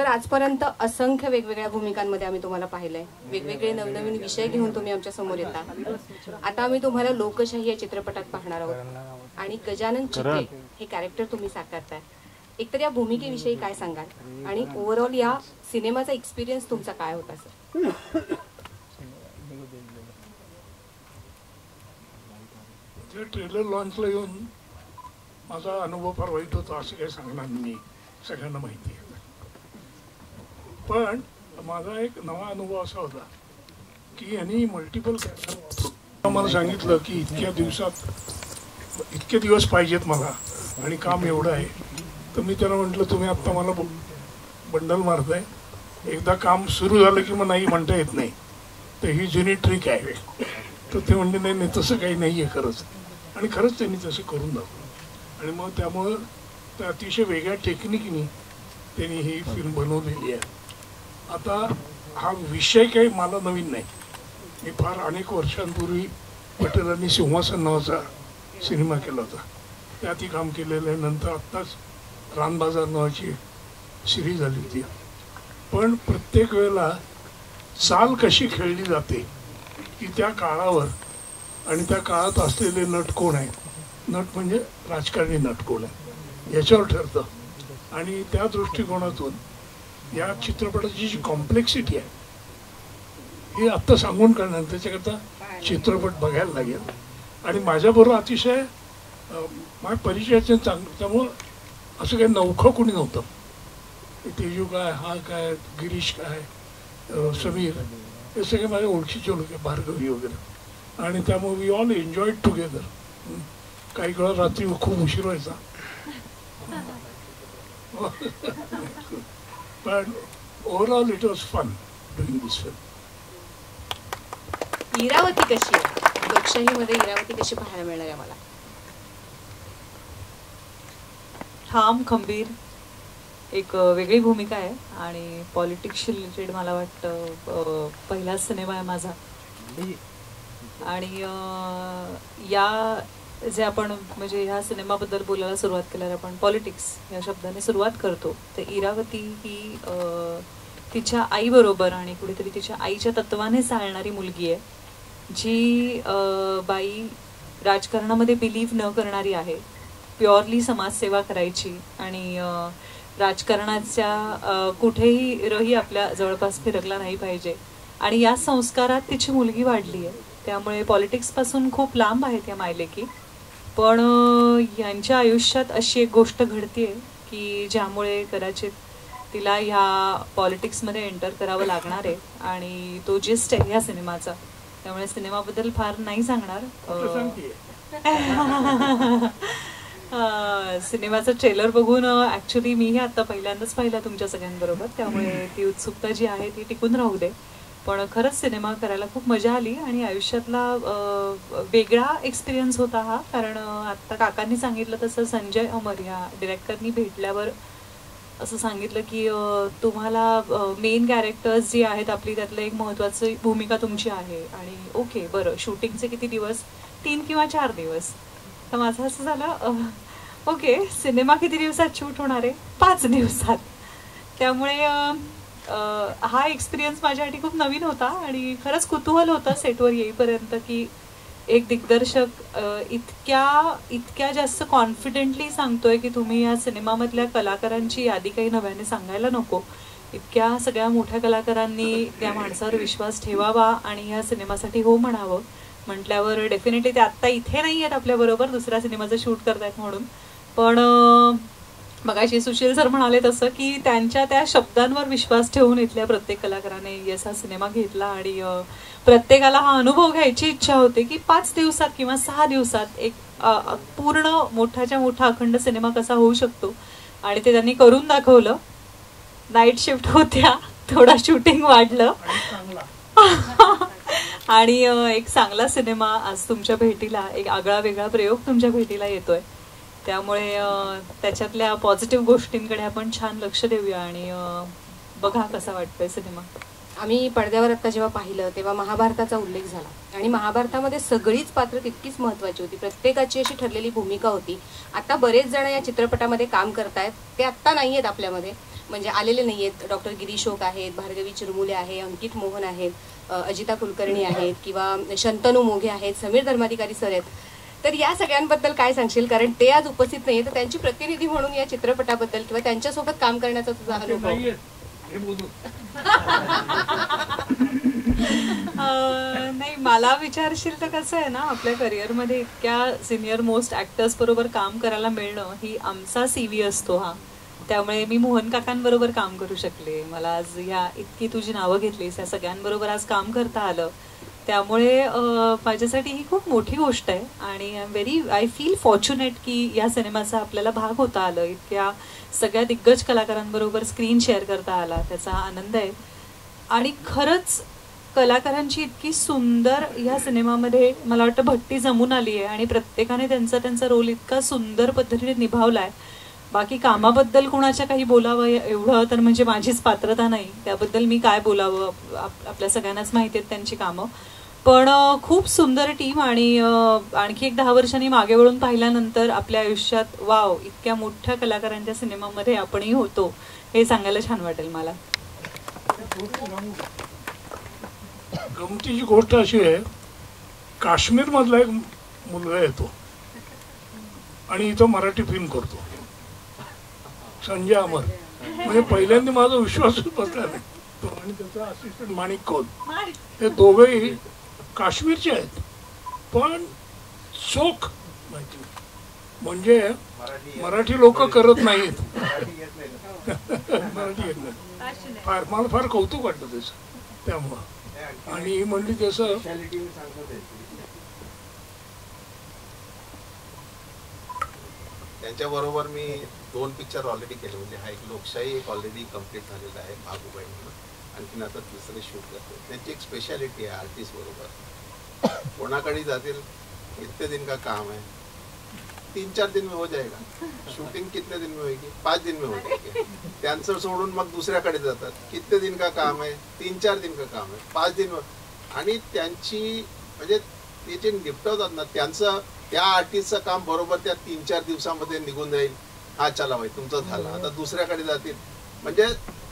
आजपर्यंत असंख्य वेगवेगळ्या भूमिकांमध्ये आम्ही तुम्हाला पाहिलंय, वेगवेगळे नवनवीन विषय घेऊन तुम्ही आमच्या समोर येता। आता आम्ही तुम्हाला लोकशाही या चित्रपटात पाहणार आहोत आणि गजानन चित्रे हे कॅरेक्टर तुम्ही साकारताय। एकतर या भूमिकेविषयी काय सांगाल आणि ओव्हरऑल या सिनेमाचा एक्सपिरियन्स तुमचा काय होता सर? ट्रेलर लॉन्चला येऊन माझा अनुभव फार वाईट होता असं काही सांगणार मी, सगळ्यांना माहिती आहे। पण माझा एक नवा अनुभव असा होता की यांनी मल्टिपल मला सांगितलं की इतक्या दिवसात इतके दिवस पाहिजेत मला आणि काम एवढं आहे। तर मी त्याला म्हटलं तुम्ही आत्ता मला बंडल मारताय, एकदा काम सुरू झालं की मग नाही म्हणता येत नाही, तर ही जुनी ट्रिक आहे। तर ते म्हणले नाही नाही तसं काही नाही आहे खरंच, आणि खरंच त्यांनी तसं करून दाखवलं। आणि मग त्यामुळं त्या अतिशय वेगळ्या टेक्निकनी त्यांनी ही फिल्म बनवलेली आहे। आता हा विषय काही मला नवीन नाही, मी फार अनेक वर्षांपूर्वी पटेलांनी सिंहासन नावाचा सिनेमा केला होता, त्यातही काम केलेलं आहे। नंतर आत्ताच रानबाजार नावाची सिरीज आली होती। पण प्रत्येक वेळेला चाल कशी खेळली जाते की त्या काळावर आणि त्या काळात असलेले नट कोण आहे, नट म्हणजे राजकारणी नट कोण आहे याच्यावर ठरतं। आणि त्या दृष्टिकोनातून या चित्रपटाची जी कॉम्प्लेक्सिटी आहे हे आत्ता सांगून करणार, त्याच्याकरता चित्रपट बघायला लागेल। आणि माझ्याबरोबर अतिशय माझ्या परिचयाचे चांगलं, त्यामुळं असं काही नवखं कोणी नव्हतं। तेजू काय, हा काय, गिरीश काय, समीर, हे सगळे माझ्या ओळखीचे लोक, भार्गवी वगैरे। आणि त्यामुळे वी ऑल एन्जॉयड टुगेदर। काही वेळा रात्री खूप उशीर व्हायचा पण overall it was fun doing this film. Iravati कशी आहे, लोकशाहीमध्ये इरावती कशी पाहायला मिळणार आहे मला? ठाम खंबीर एक वेगळी भूमिका आहे आणि पॉलिटिक्सशी रिलेटेड मला वाटतं पहिलाच सिनेमा आहे माझा। आणि या जे आपण म्हणजे ह्या सिनेमाबद्दल बोलायला सुरुवात केल्यावर आपण पॉलिटिक्स या शब्दाने सुरुवात करतो, तर इरावती ही तिच्या आईबरोबर आणि कुठेतरी तिच्या आईच्या तत्वाने चालणारी मुलगी आहे, जी बाई राजकारणामध्ये बिलीव्ह न करणारी आहे, प्युअरली समाजसेवा करायची आणि राजकारणाच्या कुठेही रही आपल्या जवळपास फिरकला नाही पाहिजे। आणि या संस्कारात तिची मुलगी वाढली आहे, त्यामुळे पॉलिटिक्सपासून खूप लांब आहेत या मायलेकी। पण यांच्या आयुष्यात अशी एक गोष्ट घडते की ज्यामुळे कदाचित तिला ह्या पॉलिटिक्समध्ये एंटर करावं लागणार आहे आणि तो जिस्ट आहे ह्या सिनेमाचा। त्यामुळे सिनेमाबद्दल फार नाही सांगणार। सिनेमाचं ट्रेलर बघून ॲक्च्युली मीही आता पहिल्यांदाच पाहिला तुमच्या सगळ्यांबरोबर, त्यामुळे ती उत्सुकता जी आहे ती टिकून राहू दे। पण खरंच सिनेमा करायला खूप मजा आली आणि आयुष्यातला वेगळा एक्सपिरियन्स होता हा। कारण आत्ता काकांनी सांगितलं तसं संजय अमर या डिरेक्टरनी भेटल्यावर असं सांगितलं की तुम्हाला मेन कॅरेक्टर्स जी आहेत आपली त्यातलं एक महत्त्वाची भूमिका तुमची आहे। आणि ओके बरं, शूटिंगचे किती दिवस? 3 किंवा 4 दिवस। तर माझं असं झालं ओके, सिनेमा किती दिवसात शूट होणार आहे? 5 दिवसात। त्यामुळे हा एक्सपिरियन्स माझ्यासाठी खूप नवीन होता आणि खरंच कुतूहल होतं सेटवर येईपर्यंत की एक दिग्दर्शक इतक्या जास्त कॉन्फिडेंटली सांगतोय की तुम्ही या सिनेमामधल्या कलाकारांची यादी काही नव्याने सांगायला नको, इतक्या सगळ्या मोठ्या कलाकारांनी त्या माणसावर विश्वास ठेवावा आणि या सिनेमासाठी हो म्हणावं म्हटल्यावर डेफिनेटली ते आत्ता इथे नाही आहेत आपल्याबरोबर, दुसऱ्या सिनेमाचं शूट करतायत म्हणून। पण मगाशी सुशील सर म्हणाले तसं की त्यांच्या त्या शब्दांवर विश्वास ठेवून इथल्या प्रत्येक कलाकाराने यसा सिनेमा घेतला आणि प्रत्येकाला हा अनुभव घ्यायची इच्छा होते की 5 दिवसात किंवा 6 दिवसात एक पूर्ण मोठाच्या मोठा अखंड सिनेमा कसा होऊ शकतो, आणि ते त्यांनी करून दाखवलं। नाईट शिफ्ट होत्या, थोडा शूटिंग वाढलं आणि एक चांगला सिनेमा आज तुमच्या भेटीला, एक आगळा वेगळा प्रयोग तुमच्या भेटीला येतोय। त्यामुळे त्याच्यातल्या पॉझिटिव्ह गोष्टींकडे आपण छान लक्ष देऊया आणि बघा कसा वाटतोय सिनेमा। आम्ही पडद्यावर आता जेव्हा पाहिलं तेव्हा महाभारताचा उल्लेख झाला आणि महाभारतामध्ये सगळीच पात्र तितकीच महत्त्वाची होती, प्रत्येकाची अशी ठरलेली भूमिका होती। आता बरेच जण या चित्रपटामध्ये काम करतायत, ते आत्ता नाही आहेत आपल्यामध्ये, म्हणजे आलेले नाही आहेत. डॉक्टर गिरीश ओक आहेत, भार्गवी चिरमुले आहे, अंकित मोहन आहेत, अजिता कुलकर्णी आहेत किंवा शंतनू मोघे आहेत, समीर धर्माधिकारी सर आहेत. तर या सगळ्यांबद्दल काय सांगशील, कारण ते आज उपस्थित नाही, तर त्यांची प्रतिनिधी म्हणून या चित्रपटाबद्दल किंवा त्यांच्यासोबत काम करण्याचा तुझा अनुभव? नाही, मला विचारशील तर कसं आहे ना, आपल्या करिअरमध्ये इतक्या सिनियर मोस्ट ऍक्टर्स बरोबर काम करायला मिळणं ही आमचा CV असतो हा. त्यामुळे मी मोहन काकांबरोबर काम करू शकले, मला आज ह्या इतकी तुझी नावं घेतलीस, या सगळ्यांबरोबर आज काम करता आलं, त्यामुळे माझ्यासाठी ही खूप मोठी गोष्ट आहे. आणि आय फील फॉर्च्युनेट की या सिनेमाचा आपल्याला भाग होता आलं, इतक्या सगळ्या दिग्गज कलाकारांबरोबर स्क्रीन शेअर करता आला, त्याचा आनंद आहे. आणि खरंच कलाकारांची इतकी सुंदर ह्या सिनेमामध्ये मला वाटतं भट्टी जमून आली आहे आणि प्रत्येकाने त्यांचा रोल इतका सुंदर पद्धतीने निभावला आहे. बाकी कामाबद्दल कोणाच्या काही बोलावं एवढं तर म्हणजे माझीच पात्रता नाही, त्याबद्दल मी काय बोलावं, आपल्या सगळ्यांनाच माहिती आहेत त्यांची कामं. पण खूप सुंदर टीम आणि आणखी एक 10 वर्षांनी मागे वळून पाहिल्यानंतर आपल्या आयुष्यात वाव, इतक्या मोठ्या कलाकारांच्या सिनेमामध्ये आपणही होतो हे सांगायला छान वाटेल मला. गमतीची गोष्ट अशी आहे, काश्मीर मधला एक मुलगा येतो आणि इथं मराठी फिल्म करतो, संजय अमर. म्हणजे पहिल्यांदा माझा विश्वासच बसला नाही. तो आणि त्याचा असिस्टंट माणिक कौल, हे दोघेही काश्मीरचे आहेत, पण चोख माहिती, म्हणजे मराठी लोक करत नाहीत. मराठी येत नाही. फार मला फार कौतुक वाटतं त्याचं त्यामुळं. आणि ही म्हणली तसं त्यांच्याबरोबर मी 2 पिक्चर ऑलरेडी केले. म्हणजे हा एक लोकशाही एक ऑलरेडी कम्प्लीट झालेला आहे, बाबूबाई म्हणून. आणखीन आता दुसरे शूट करतो. त्यांची एक स्पेशालिटी आहे आर्टिस्ट बरोबर, कोणाकडे जातील कितने दिन का काम है, 3-4 दिन में हो जाएगा. शूटिंग कितने दिन में होगी, 5 दिन में हो जाएगी. त्यांचं सोडून मग दुसऱ्याकडे जातात, कितने दिन का काम है, 3-4 दिन का काम है, 5 दिन. आणि त्यांची म्हणजे ते जे निपटवतात ना, त्यांचं त्या आर्टिस्टचं काम बरोबर त्या 3-4 दिवसामध्ये निघून जाईल. हा चला भाई तुमचं झालं, आता दुसऱ्याकडे जातील. म्हणजे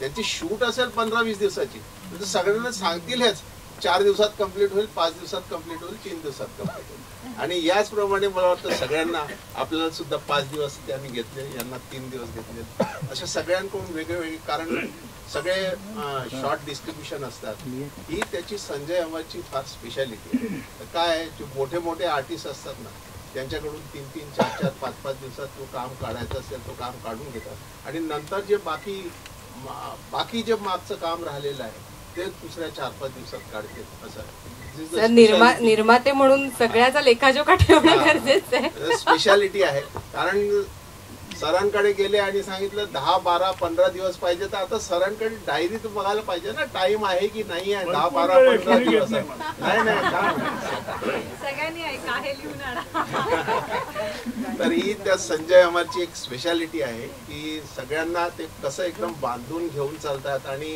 त्यांची शूट असेल 15-20 दिवसाची, म्हणजे सगळ्यांना सांगतील हेच 4 दिवसात कम्प्लीट होईल, 5 दिवसात कम्प्लीट होईल, 3 दिवसात कम्प्लीट होईल. आणि याचप्रमाणे मला वाटतं सगळ्यांना, आपल्याला सुद्धा 5 दिवस त्यांनी घेतले, यांना 3 दिवस घेतले, अशा सगळ्यांकडून वेगळे. कारण सगळे शॉर्ट डिस्ट्रीब्युशन असतात. ही त्याची संजय अमरची फार स्पेशालिटी आहे. काय जे मोठे मोठे आर्टिस्ट असतात ना, त्यांच्याकडून 3-3, 4-4, 5-5 दिवसात तो काम काढायचं असेल तो काम काढून घेतात. आणि नंतर जे बाकी जे मागचं काम राहिलेलं आहे ते दुसऱ्या 4-5 दिवसात काढतील. असं निर्माते म्हणून सगळ्याचा लेखाजोखा ठेवणं गरजेचं आहे. स्पेशालिटी आहे. कारण सरांकडे गेले आणि सांगितलं 10, 12, 15 दिवस पाहिजे, तर आता सरांकडे डायरीत बघायला पाहिजे ना, टाइम आहे की नाही आहे. 10, 12, 15 दिवस नाही सगळ्यांनी ऐका हे लिहून आणा. तर ही त्या संजय अमरची एक स्पेशालिटी आहे की सगळ्यांना ते कसं एकदम बांधून घेऊन चालतात आणि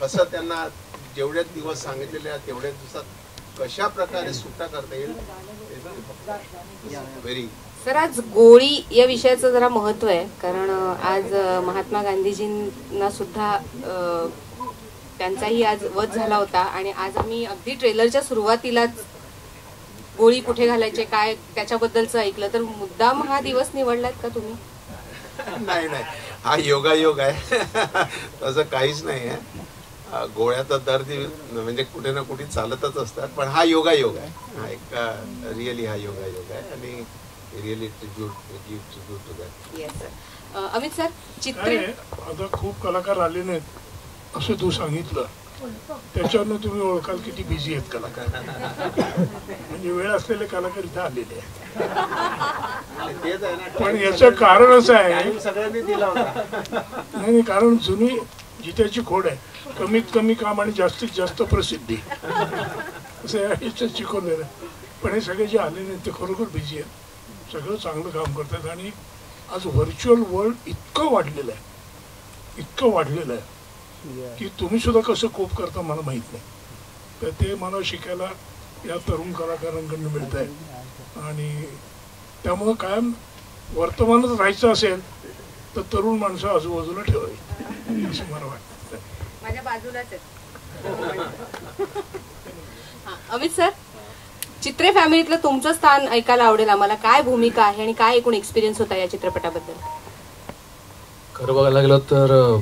कसं त्यांना जेवढे दिवस सांगितलेले आहेत तेवढ्या दिवसात कशा प्रकारे सुट्टा करता येईल. व्हेरी सर, आज गोळी या विषयाचं जरा महत्व आहे, कारण आज महात्मा गांधीजींना सुद्धा त्यांचाही आज वध झाला होता. आणि आज आम्ही अगदी ट्रेलरच्या सुरुवातीलाच गोळी कुठे घालायचे काय त्याच्याबद्दलचं ऐकलं, तर मुद्दाम हा दिवस निवडलात का तुम्ही? नाही, हा योगायोग आहे. तसं काहीच नाही आहे. गोळ्या तर दर म्हणजे कुठे ना कुठे चालतच असतात, पण हा योगायोग आहे. हा एक रिअली हा योगायोग आहे आणि really tribute to that. Yes sir. Amit sir, चित्र आता खूप कलाकार आले नाहीत असं तू सांगितलं, त्याच्यावरनं तुम्ही ओळखाल किती बिझी आहेत कलाकार. म्हणजे वेळ असलेले कलाकार इथे आलेले आहेत. पण याचं कारण असं आहे, सगळ्यांनी दिला होता. नाही, कारण जुनी जित्याची खोड आहे, कमीत कमी काम आणि जास्तीत जास्त प्रसिद्धी, असं याचं शिकवलेलं. पण हे सगळे जे आले नाहीत ते खरोखर बिझी आहेत, सगळं चांगलं काम करतात. आणि आज व्हर्च्युअल वर्ल्ड इतकं वाढलेलं आहे की तुम्ही सुद्धा कसं कोप करता मला माहित नाही. तर ते मला शिकायला या तरुण कलाकारांकडून मिळत आहे. आणि त्यामुळं कायम वर्तमानात राहायचं असेल तर तरुण माणसं आजूबाजूला ठेवावी असं मला वाटतं. माझ्या बाजूलाच आहेत. हा, अमित सर, चित्रे फॅमिलीतलं तुमचं स्थान ऐकायला आवडेल आम्हाला. काय भूमिका आहे आणि काय एकूण एक्सपिरियन्स होता या चित्रपटाबद्दल? खरं बघायला गेलं तर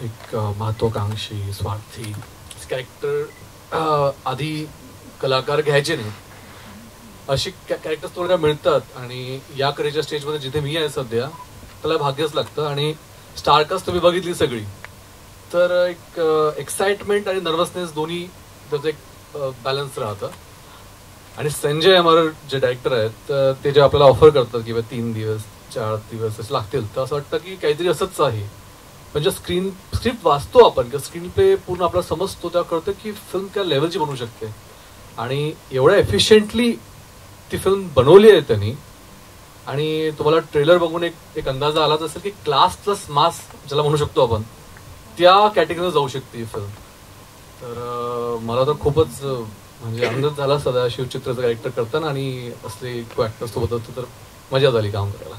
एक महत्वाकांक्षी स्वार्थी कॅरेक्टर आधी कलाकार घ्यायचे नाही, अशी कॅरेक्टर्स थोड्या मिळतात. आणि या करिअरच्या स्टेजमध्ये जिथे मी आहे सध्या त्याला भाग्यच लागतं. आणि स्टारकास्ट तुम्ही बघितली सगळी, तर एक एक्साइटमेंट आणि नर्वसनेस दोन्ही त्याचं एक बॅलन्स राहतं. आणि संजय अमर जे डायरेक्टर आहेत ते जे आपल्याला ऑफर करतात की 3 दिवस 4 दिवस असं लागतील, तर असं वाटतं की काहीतरी असंच आहे. म्हणजे स्क्रिप्ट वाचतो आपण किंवा स्क्रीन प्ले पूर्ण आपल्याला समजतो, तेव्हा कळतं की फिल्म त्या लेवलची बनवू शकते. आणि एवढ्या एफिशियंटली ती फिल्म बनवली आहे त्यांनी. आणि तुम्हाला ट्रेलर बघून एक अंदाजा आलाच असेल की क्लास प्लस मास ज्याला म्हणू शकतो आपण, त्या कॅटेगरीला जाऊ शकते ही फिल्म. तर मला तर खूपच म्हणजे आनंद झाला सदाशिव चित्रेचं कॅरेक्टर करताना आणि असले को ॲक्टर सोबत होतं, तर मजा झाली काम करायला.